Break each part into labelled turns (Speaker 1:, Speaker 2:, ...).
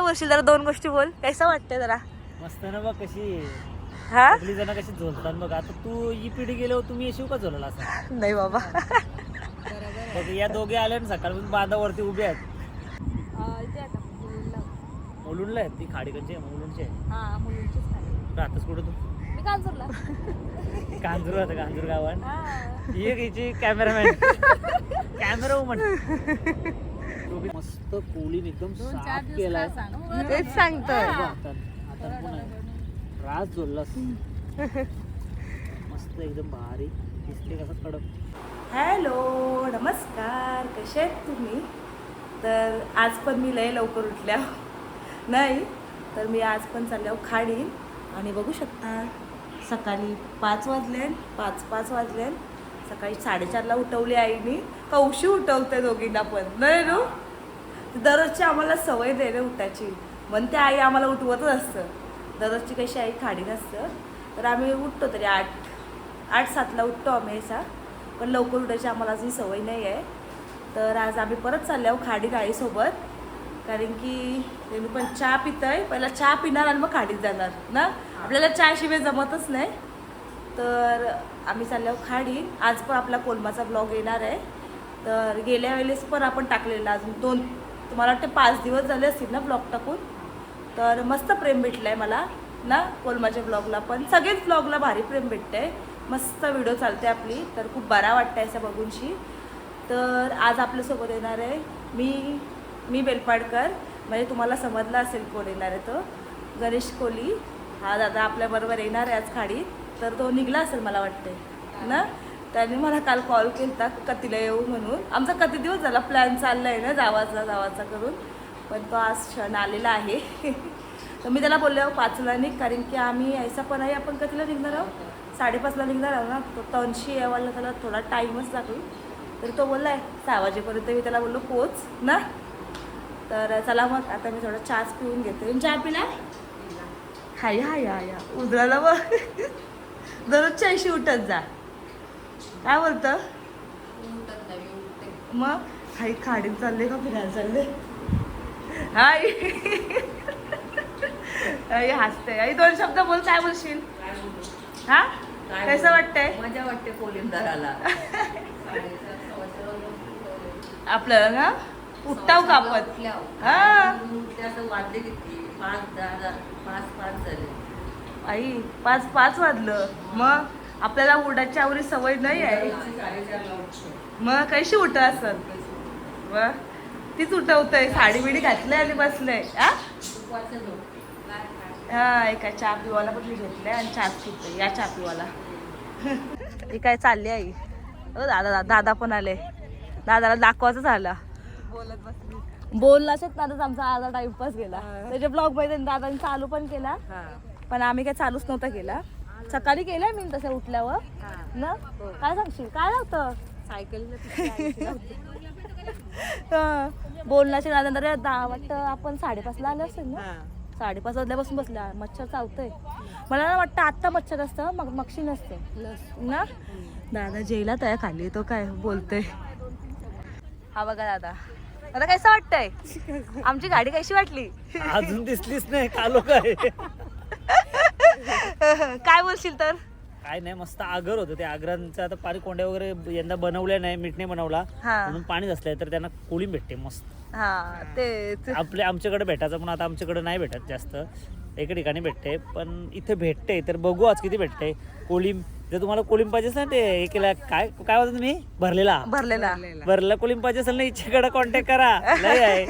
Speaker 1: बोलशील जरा, दोन गोष्टी बोल. कैसा वाटतंय जरा?
Speaker 2: मस्त ना बघ कशी
Speaker 1: हा
Speaker 2: सगळी जण कशी झोलतात बघ. आता तू ही पिढी गेल्यावर तुम्ही येशील का झोलला असा?
Speaker 1: नाही बाबा.
Speaker 2: बघ या दोघे आले ना सकाळपासून बांधावरती उभे आहेत. मुलुंडला आहेत ती खाडीकडची मुलुंडची आहे. राहतच कुठं तू? कांजूर होतं कांजूर गावात. ही हिची कॅमेरामॅन कॅमेरा वुमन. मस्त कोळीन एकदम साफ केलाय.
Speaker 1: तेच सांगतोय.
Speaker 2: आता पुन्हा रास झोललास मस्त एकदम भारी दिसते कसं कडक.
Speaker 1: हॅलो नमस्कार, कसे आहेत तुम्ही? तर आज पण मी लय लवकर उठल्या नाही तर मी आज पण चालल्या खाडी. आणि बघू शकता सकाळी 5 वाजले. 5 वाजले. सकाळी 4:30ला उठवली आईनी. कौशी उठवते दोघींना पण नाही रू. दररोजची आम्हाला सवय दे रे उठायची, म्हणते आई आम्हाला उठवतच असतं. दररोजची कशी आई खाडी नसतं तर आम्ही उठतो तरी 8-7ला उठतो आम्ही असा. पण लवकर उठायची आम्हाला अजून सवय नाही आहे. तर आज आम्ही परत चाललो आहोत खाडीत आईसोबत. कारण की मी पण चहा पितोय. पहिला चहा पिणार आणि मग खाडीत जाणार ना. आपल्याला चहाशिवाय जमतच नाही. तर आम्ही चाललो आहोत खाडी. आज पण आपला कोलमाचा ब्लॉग येणार आहे. तर गेल्या वेळेस पण आपण टाकलेला अजून मला वाटते 5 दिवस झाले असतील ना ब्लॉग टाकून. तर मस्त प्रेम भेटलं आहे मला ना कोलमाच्या ब्लॉगला पण. सगळेच ब्लॉगला भारी प्रेम भेटतं आहे. मस्त व्हिडिओ चालते आपली. तर खूप बरा वाटतं आहे असं बघूनशी. तर आज आपल्यासोबत येणार आहे मी बेलपाडकर. म्हणजे तुम्हाला समजलं असेल कोण येणार आहे तो. गणेश कोली हा दादा आपल्याबरोबर येणार आहे आज खाडीत. तर तो निघला असेल मला वाटते ना. त्याने मला काल कॉल केला कतीला येऊ म्हणून. आमचा किती दिवस झाला प्लॅन चालला आहे ना जावाचा करून. पण तो आज क्षण आलेला आहे. तर मी त्याला बोलले 5ला निघ. कारण की आम्ही ऐसा पण आहे आपण कतीला निघणार आहोत 5:30ला निघणार आहोत ना. तो 300 यावाला त्याला थोडा टाईमच लागेल. तर तो बोलला आहे 6 वाजेपर्यंत. मी त्याला बोललो पोच ना. तर चला मग आता मी थोडा चहाच पिऊन घेते. चहा पिला हाय उधळाला बघ. दररोजच्या ऐशी उठत जा. काय बोलतं मग? हाय खाडीत चालले का फिरायला चालले? हाय आई हसते. आई 2 शब्द बोल. काय बोलशील? हा कसं वाटतंय?
Speaker 3: मजा वाटते कोलिमदाराला.
Speaker 1: आपल्याला ना उठताव का आपण? हा
Speaker 3: वाजले किती? 5 झाले.
Speaker 1: आई 5 वाजलं. मग आपल्याला उठायची आवडी सवय नाही आहे.
Speaker 3: 4:30ला उठतो.
Speaker 1: मग कशी उठ असल? मग तीच उठवतंय. साडी बिडी घातलंय आणि बसलंय. हा एका चहा पिवाला पण मी घेतलंय आणि चहा पितोय. या चहा पिवाला ही काय चालली आई. दादा पण आले. दादाला दाखवायचं झालं. बोललाच ना. आमचा अर्धा टाइमपास गेला. त्याच्या ब्लॉग मध्ये दादाने चालू पण केला. पण आम्ही काय चालूच नव्हता केला. सकाळी केलंय मी तसं उठल्यावर ना. काय सांगशील? काय लागतं बोलण्याचे दादा वाटतं आपण 5:30ला आलं असेल ना. 5:30 वाजल्यापासून बसल्या. मच्छर चावतंय. मला ना वाटतं आत्ता मच्छर असतं मग मक्षी नसते ना. दादा जेला तया खाली तो काय बोलतोय. हा बघा दादा. आता कसं वाटतंय? आमची गाडी कशी वाटली?
Speaker 2: अजून दिसलीच नाही कालो काय.
Speaker 1: काय बोलशील तर?
Speaker 2: काय नाही मस्त आगर होतं. ते आगरांचं आता पाणी कोंड्या वगैरे यंदा बनवल्या नाही. मीठ नाही बनवला म्हणून पाणी असलंय तर त्यांना कोळी भेटते मस्त.
Speaker 1: हा तेच
Speaker 2: आमच्याकडे भेटायचं पण आता आमच्याकडे नाही भेटत जास्त. एका ठिकाणी भेटते पण इथे भेटते. तर बघू आज किती भेटते कोळीम. जर तुम्हाला कोळीम पाहिजे असेल ना ते हे केलं काय होतं तुम्ही भरलेला कोळीम पाहिजे असेल ना इच्छेकडे कॉन्टॅक्ट करा. लय आहे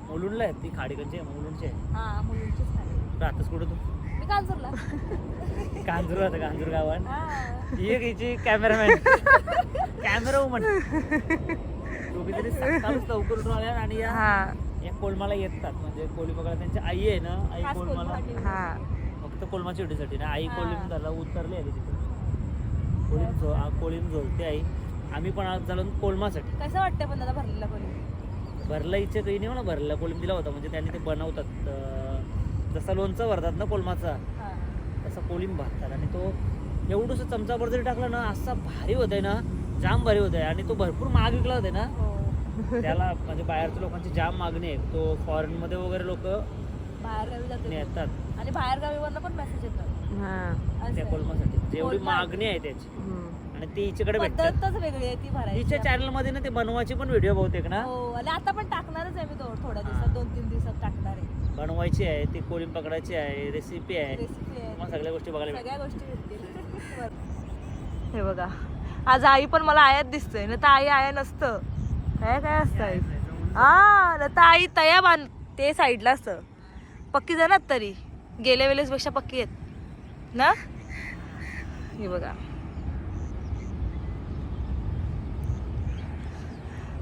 Speaker 2: मुलुंडला आहेत ती खाडीकडची मुलुंडची आहे. राहतच कुठं तू? कांजूर होतं कांजूर गावात. ही हिची कॅमेरामॅन कॅमेरा वुमन. दोघी तरी सकाळच लवकर उठून आल्या आणि या कोलमाला येतात. म्हणजे कोळी बघायला त्यांची आई आहे ना. आई कोलमाला फक्त कोलमाची उठीसाठी ना. आई कोळीम झाला उतरली आहे तिथे. कोळीम झोलते आई. आम्ही पण आज झालो कोलमासाठी.
Speaker 1: कसं वाटतंय पण दादा भरलेला कोळी?
Speaker 2: भरला इच्छा काही नाही म्हणा. भरला कोळीम दिला होता म्हणजे त्यांनी ते बनवतात. जसा लोणचं भरतात ना कोलमाचा तसा कोळीम भरतात. आणि तो एवढंसं चमचाभर जरी टाकला ना असा भारी होत आहे ना. जाम भारी होत आहे. आणि तो भरपूर महाग विकला होता ना. त्याला म्हणजे बाहेरच्या लोकांची जाम मागणी आहे. तो फॉरेन मध्ये वगैरे लोक
Speaker 1: बाहेर गावी जाते
Speaker 2: येतात
Speaker 1: आणि बाहेर गावीवरनं पण मेसेज येतात
Speaker 2: त्या
Speaker 1: असं आहे.
Speaker 2: कोलमासाठी जेवढी
Speaker 1: कोलमा.
Speaker 2: मागणी आहे त्याची आणि ती हिच्याकडे भेटतात.
Speaker 1: पद्धतच वेगळी आहे ती भरायची.
Speaker 2: तिच्या चॅनल मध्ये ना ते बनवायची पण व्हिडिओ बहुतेक ना
Speaker 1: हो आणि आता पण टाकणारच आहे मी थोड्या दिवसात 2-3 दिवसात टाकणार आहे.
Speaker 2: बनवायची आहे, ती कोळी पकडायची आहे, रेसिपी आहे,
Speaker 1: रेसिपी आहे
Speaker 2: मग सगळ्या गोष्टी बघायला
Speaker 1: सगळ्या गोष्टी भेटतील. हे बघा आज आई पण मला आयात दिसतोय ना तर आई आया नसतं काय काय असतं आई हा ना तर आई तया बांध ते साईडला असतं पक्की जाणार तरी गेल्या वेळेस पेक्षा पक्की आहेत ना. हे बघा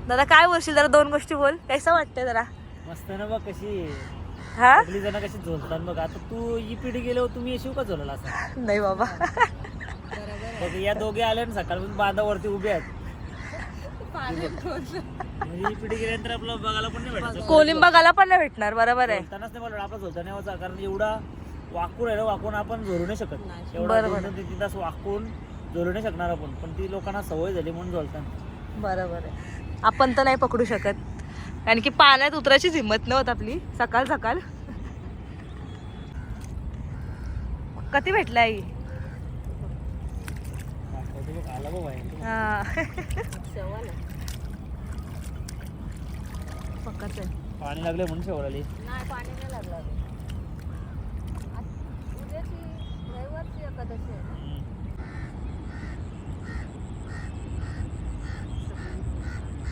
Speaker 1: दादा काय बोलशील जरा 2 गोष्टी बोल कसं वाटतंय जरा
Speaker 2: मस्त ना बघ कशी
Speaker 1: हा
Speaker 2: सगळी जण कशी झोलतात बघ. आता तू ही पिढी गेल्यावर तुम्ही येशील का झोलला असं
Speaker 1: नाही बाबा
Speaker 2: बघ या दोघे आले ना सकाळपासून बांधावरती उभे आहेत. म्हणजे ही पिढी गेल्यानंतर आपल्याला बघायला पण नाही भेटायचं.
Speaker 1: कोलिंब बघायला पण नाही भेटणार बरोबर आहे.
Speaker 2: झोलतानाच नाही बोलणार आपला झोलता नाही व्हायचा कारण एवढा वाकून आहे ना वाकून आपण झोलू नाही शकत. एवढा
Speaker 1: बरोबर.
Speaker 2: 2-3 तास वाकून झोलू नाही शकणार आपण पण ती लोकांना सवय झाली म्हणून झोलतात.
Speaker 1: बरोबर आहे आपण तर नाही पकडू शकत कारण की पाण्यात उतरायचीच हिंमत नव्हत आपली सकाळ सकाळ. कधी भेटला आई
Speaker 2: आला बघ बाहेर.
Speaker 1: हा. पक्काच आहे
Speaker 2: पाणी लागले म्हणून शेवळाली.
Speaker 1: नाही पाणी नाही लागलं उद्याची रविवारची एकादशी आहे.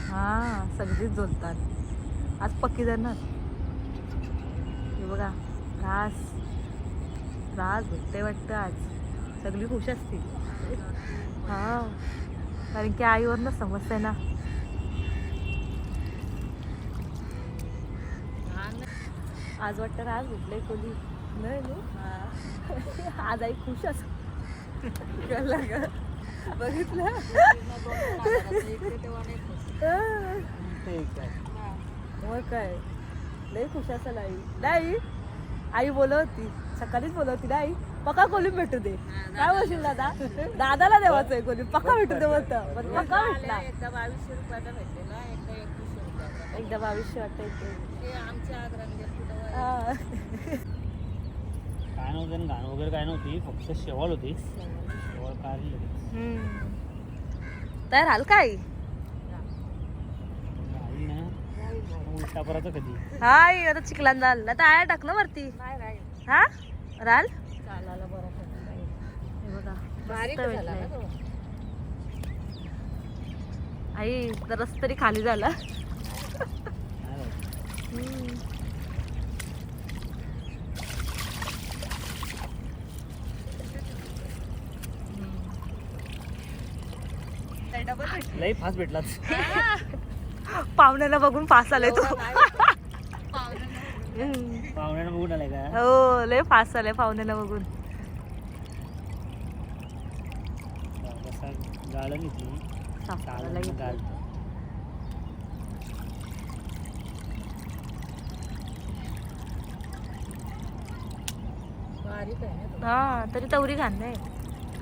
Speaker 1: हा सगळीच झोलतात आज पक्की जाणार. हे बघा रास रास भेटते वाटतं आज सगळी खुश असतील. हा कारण की आईवरनं समजतंय ना. आज वाटतं रास भेटलंय कोणी नाही ना आज आई खुश असं बघितलं मग काय लई खुश असेल आई. नाही आई बोलत होती सकाळीच बोलत होती ना आई पक्का कोलिंब भेटू दे काय बोलशील दादा दादाला देवाचं आहे कोलिंब पक्का भेटू दे बोलतं पण पक्का भेटला.
Speaker 3: एकदा 2200 रुपयाला भेटलेला एकदा 2100 रुपयाला.
Speaker 1: एकदा 2200 वाटतं
Speaker 3: ते आमच्या आग्रहाने
Speaker 2: काय नव्हतं घाण वगैरे काय नव्हती फक्त शेवाळ होती. शेवाळ काढली
Speaker 1: तयार हाल काय
Speaker 2: आई ना उलटा करायचं कधी.
Speaker 1: हाय आता चिखलान झाल आता आया टाक ना वरती हा राल
Speaker 3: चालायला बरं पडतं.
Speaker 1: हे बघा
Speaker 3: बारीक
Speaker 1: मस्त
Speaker 3: झाला ना
Speaker 1: भेटलंय.
Speaker 3: तो.
Speaker 1: आई जरास तरी खाली झाला.
Speaker 2: लई फास्ट भेटलाच.
Speaker 1: पाहुण्याला बघून फास आलाय तो.
Speaker 2: पाहुण्यानं बघून आलाय का
Speaker 1: हो लय फास आलाय पाहुण्याला बघून.
Speaker 2: कसा गाळण घेतली
Speaker 1: साफायला घेतलं.
Speaker 3: बारीक आहे ना तो.
Speaker 1: हा तरी तवरी घाण नाही.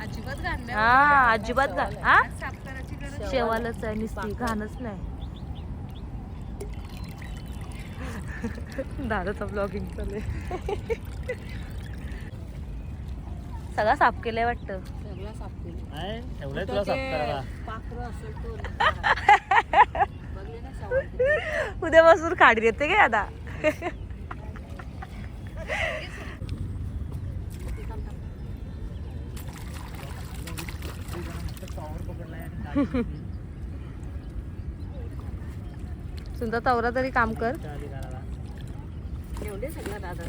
Speaker 3: अजिबात घाण नाही.
Speaker 1: हा अजिबात घाण हा
Speaker 3: साफ करायची गरज
Speaker 1: शेवालच आहे नुसती घाणच नाही. दादाचा ब्लॉगिंग चालू आहे. सगळा साफ केलंय वाटतं.
Speaker 3: सगळं साफ केलं.
Speaker 2: नाही ठेवलंय तुला साफ करायला.
Speaker 3: पाखरं असेल तो बघले ना सवाल.
Speaker 1: उद्यापासून खाडी येते काय आता. सुंदर तवरा तरी काम कर.
Speaker 3: एवढे सगळं दादा.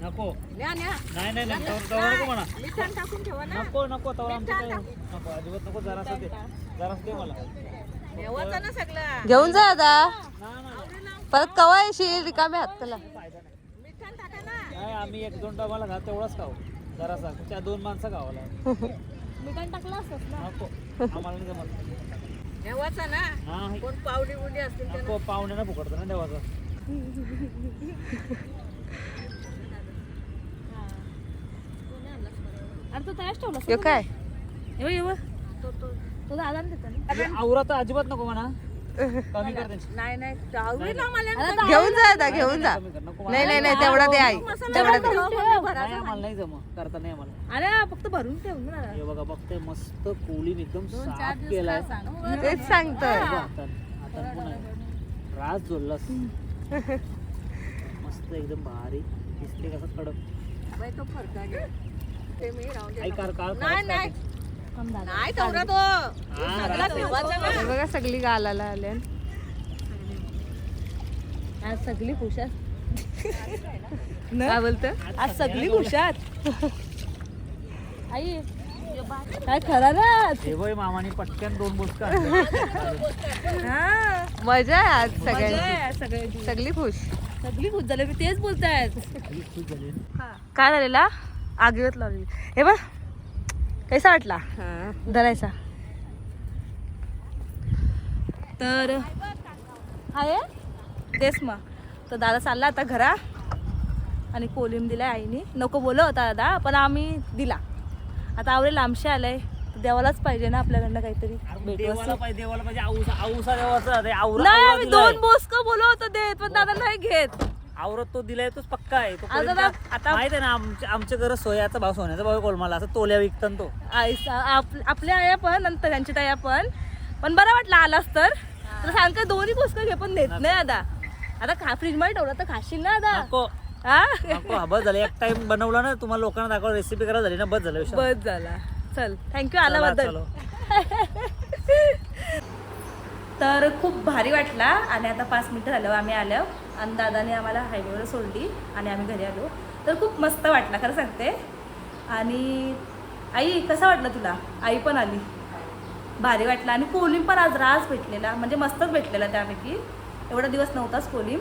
Speaker 2: नको
Speaker 3: न्या न्या.
Speaker 2: नाही नाही नाही तवरा नको म्हणा.
Speaker 3: मिठाण टाकून ठेवा ना.
Speaker 2: नको नको तवरा आमचं काही नको अजिबात नको जरासं दे मला.
Speaker 3: ठेवायचं ना सगळं.
Speaker 1: घेऊन जा आता
Speaker 2: ना ना
Speaker 1: परत कवा येशील रिकामे हात त्याला.
Speaker 2: फायदा नाही.
Speaker 3: मिठाण टाका ना.
Speaker 2: नाही आम्ही 1-2 डबाला घा तेवढाच खाऊ जरासा त्या 2 माणसं खावाला
Speaker 1: मिठाण टाकलं असत ना.
Speaker 2: नको आम्हाला नाही जमत.
Speaker 3: ठेवायचं ना.
Speaker 2: नाही
Speaker 3: कोण पावडी बुडी असतील तर
Speaker 2: नको पाहुण्याला फुकडतं ना देवाचं.
Speaker 1: अरे तू तयाच ठेवला काय येऊ येऊ तो दादा देतो ना.
Speaker 2: आवरा तर अजिबात नको म्हणा. कमी कर त्यांची.
Speaker 3: नाही नाही जाऊ ना मला
Speaker 4: घेऊन जा आता, घेऊन जा.
Speaker 2: कमी कर, नको
Speaker 4: नाही नाही नाही तेवढा ते आई तेवढा ते.
Speaker 2: नाही आम्हाला नाही जमा करता नाही आम्हाला.
Speaker 1: अरे फक्त भरून ठेव ना.
Speaker 2: हे बघा बघते मस्त कोळी एकदम साफ केलाय.
Speaker 4: तेच सांगतोय.
Speaker 2: बघा, आता पुन्हा रास जोडलास मस्त एकदम भारी दिसते कसं कडक.
Speaker 3: बाई तो फरका घे ते मी राहून दे
Speaker 2: आई कार काळ
Speaker 3: नाही नाही नाही तेवढा तो सगळा ठेवायचा ना.
Speaker 4: हे बघा सगळी गालाला आले.
Speaker 1: आज सगळी खुशात
Speaker 4: काय बोलत?
Speaker 1: आज सगळी खुशात. आई काय खरा ना.
Speaker 2: हे बघ मामाने पटकन 2 बुसका
Speaker 1: हा
Speaker 4: मजा आहे आज
Speaker 1: मजा
Speaker 4: सगळ्यांची.
Speaker 1: आहे सगळ्यांची.
Speaker 4: सगळी खुश.
Speaker 1: सगळी खुश झाली. मी तेच बोलतायत.
Speaker 2: खुश झाली.
Speaker 1: काय झालेला आगीवत लावलेली. हे बघ कैसा वाटला धरायचा. तर आहे तेच मग. तर दादा चालला आता घरा आणि कोलिम दिलाय आईने. नको बोलत होता दादा पण आम्ही दिला. आता आवडे लांबशे आलंय तर देवालाच पाहिजे ना आपल्याकडनं काहीतरी
Speaker 2: देवाला पाहिजे औसा औसा देवाचा ते आवरा
Speaker 1: नाही
Speaker 2: आवरा
Speaker 1: आम्ही
Speaker 2: दिलाय.
Speaker 1: 2 बोसक बोलत होतो देत पण दादा नाही घेत.
Speaker 2: आवरत तो दिलाय तोच पक्का आहे. तो
Speaker 1: आता
Speaker 2: पर्यंत
Speaker 1: बघ, आता-
Speaker 2: माहित आहे ना आमच्या घरात सोयाचा भाव सोन्याचा भाव कोलमाला असं तोल्या विकतात तो.
Speaker 1: आपल्या आया पण नंतर त्यांची ताया पण बरं वाटलं आलास तर सांग का 2 बोसक घे पण देत नाही दादा. आता खा फ्रीज मध्ये ठेवलं तर खाशील ना दादा.
Speaker 2: नको
Speaker 1: हा
Speaker 2: नको बस झालं. एक टाइम बनवला ना तुम्हाला लोकांना दाखवा रेसिपी करायला झाली ना बस झालं विषय.
Speaker 1: बस झाला. चल थँक्यू
Speaker 2: चला,
Speaker 1: आल्याबद्दल.
Speaker 2: चलो.
Speaker 1: तर खूप भारी वाटला आणि आता 5 मिनिटं झालं आम्ही आलो आणि दादाने आम्हाला हायवेवर सोडली आणि आम्ही घरी आलो. तर खूप मस्त वाटला खरं सांगते. आणि आई कसं वाटलं तुला? आई पण आली. भारी वाटला आणि कोलिम पण आज रास भेटलेला म्हणजे मस्तच भेटलेला त्यापैकी. एवढा दिवस नव्हताच कोलिम.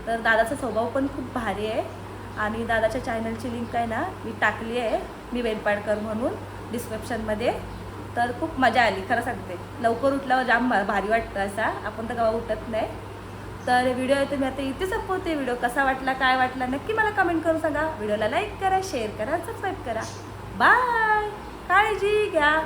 Speaker 1: तर दादाचा स्वभाव पण खूप भारी आहे आणि दादाच्या चॅनलची लिंक आहे ना मी टाकली आहे मी वेलपाडकर म्हणून डिस्क्रिप्शनमध्ये. तर खूप मजा आली खरं सांगते. लवकर उठल्यावर जाम भारी वाटतं असा. आपण तर केव्हा उठत नाही. तर व्हिडिओ येतो मी आता इथे संपवते. व्हिडिओ कसा वाटला काय वाटला नक्की मला कमेंट करून सांगा. व्हिडिओला लाईक करा शेअर करा सबस्क्राईब करा. बाय. काळजी घ्या.